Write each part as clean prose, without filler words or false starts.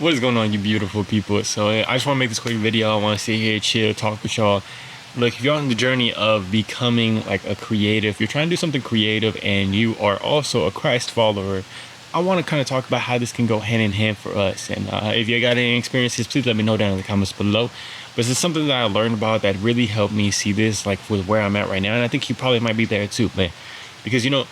What is going on, you beautiful people? So I just want to make this quick video. I want to sit here, chill, talk with y'all. Look, if you're on the journey of becoming like a creative, you're trying to do something creative and you are also a Christ follower, I want to kind of talk about how this can go hand in hand for us. And if you got any experiences, please let me know down in the comments below. But this is something that I learned about that really helped me see this like with where I'm at right now. And I think you probably might be there too, man. Because, you know,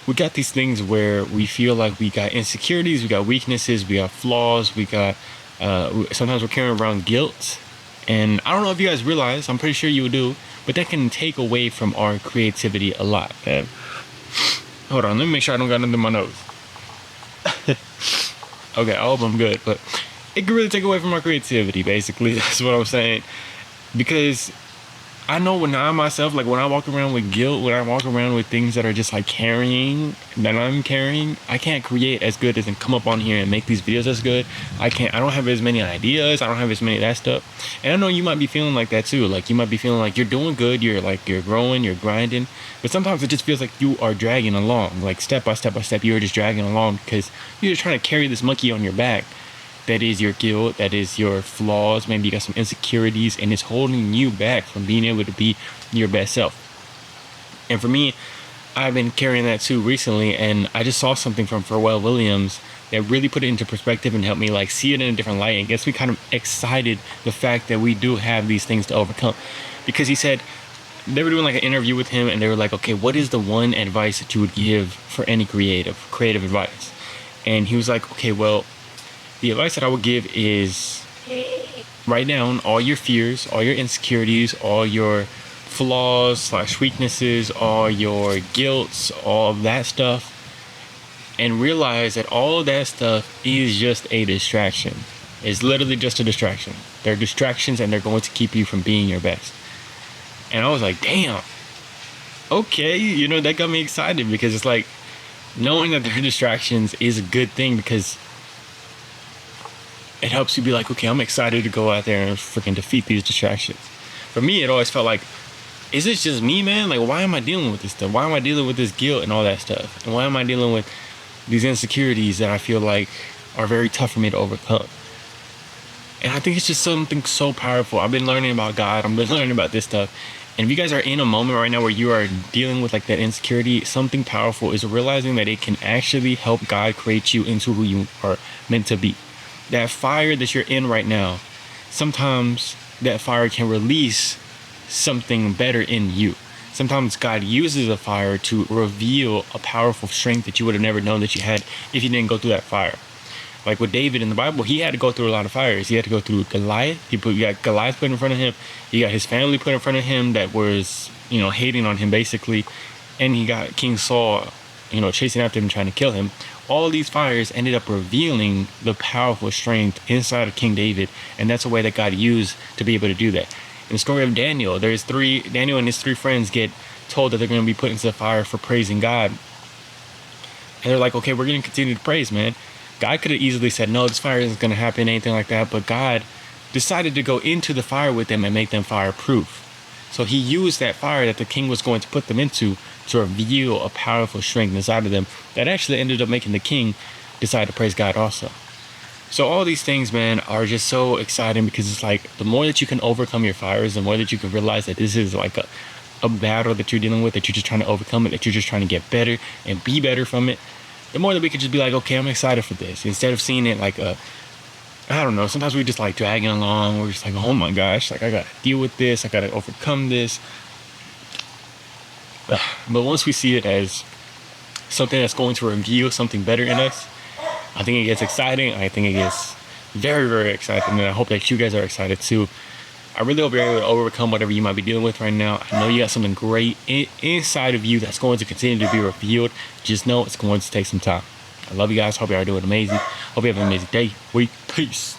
we got these things where we feel like we got insecurities, we got weaknesses, we got flaws, we got sometimes we're carrying around guilt. And I don't know if you guys realize, I'm pretty sure you do, but that can take away from our creativity a lot, man. Hold on, let me make sure I don't got nothing in my nose. Okay, I hope I'm good, but it can really take away from our creativity, basically. That's what I'm saying. Because I know when I myself, like when I walk around with guilt, when I walk around with things that are just like that I'm carrying, I can't create as good as and come up on here and make these videos as good. I don't have as many ideas. I don't have as many of that stuff. And I know you might be feeling like that too. Like you might be feeling like you're doing good. You're growing, you're grinding. But sometimes it just feels like you are dragging along, like step by step by step. You're just dragging along because you're just trying to carry this monkey on your back. That is your guilt, that is your flaws, maybe you got some insecurities, and it's holding you back from being able to be your best self. And for me, I've been carrying that too recently, and I just saw something from Pharrell Williams that really put it into perspective and helped me like see it in a different light and gets me kind of excited the fact that we do have these things to overcome. Because he said, they were doing like an interview with him and they were like, okay, what is the one advice that you would give for any creative advice? And he was like, okay, well, the advice that I would give is write down all your fears, all your insecurities, all your flaws / weaknesses, all your guilts, all of that stuff, and realize that all of that stuff is just a distraction. It's literally just a distraction. They're distractions and they're going to keep you from being your best. And I was like, damn, okay, you know, that got me excited because it's like knowing that they're distractions is a good thing because it helps you be like, okay, I'm excited to go out there and freaking defeat these distractions. For me, it always felt like, is this just me, man? Like, why am I dealing with this stuff? Why am I dealing with this guilt and all that stuff? And why am I dealing with these insecurities that I feel like are very tough for me to overcome? And I think it's just something so powerful. I've been learning about God. I've been learning about this stuff. And if you guys are in a moment right now where you are dealing with like that insecurity, something powerful is realizing that it can actually help God create you into who you are meant to be. That fire that you're in right now, sometimes that fire can release something better in you. Sometimes God uses a fire to reveal a powerful strength that you would have never known that you had if you didn't go through that fire. Like with David in the Bible, he had to go through a lot of fires. He had to go through Goliath. You got Goliath put in front of him. You got his family put in front of him that was, you know, hating on him basically. And he got King Saul, you know, chasing after him, trying to kill him. All of these fires ended up revealing the powerful strength inside of King David. And that's a way that God used to be able to do that. In the story of Daniel, Daniel and his 3 friends get told that they're going to be put into the fire for praising God. And they're like, okay, we're going to continue to praise, man. God could have easily said, no, this fire isn't going to happen, anything like that. But God decided to go into the fire with them and make them fireproof. So he used that fire that the king was going to put them into to reveal a powerful strength inside of them that actually ended up making the king decide to praise God also. So all these things, man, are just so exciting because it's like the more that you can overcome your fires, the more that you can realize that this is like a battle that you're dealing with, that you're just trying to overcome it, that you're just trying to get better and be better from it. The more that we could just be like, okay, I'm excited for this. Instead of seeing it like I don't know, sometimes we just like dragging along. We're just like, oh my gosh, like I got to deal with this. I got to overcome this. But once we see it as something that's going to reveal something better in us, I think it gets exciting. I think it gets very, very exciting. And I hope that you guys are excited too. I really hope you're able to overcome whatever you might be dealing with right now. I know you got something great inside of you that's going to continue to be revealed. Just know it's going to take some time. I love you guys. Hope you are doing amazing. Hope you have an amazing day. Peace.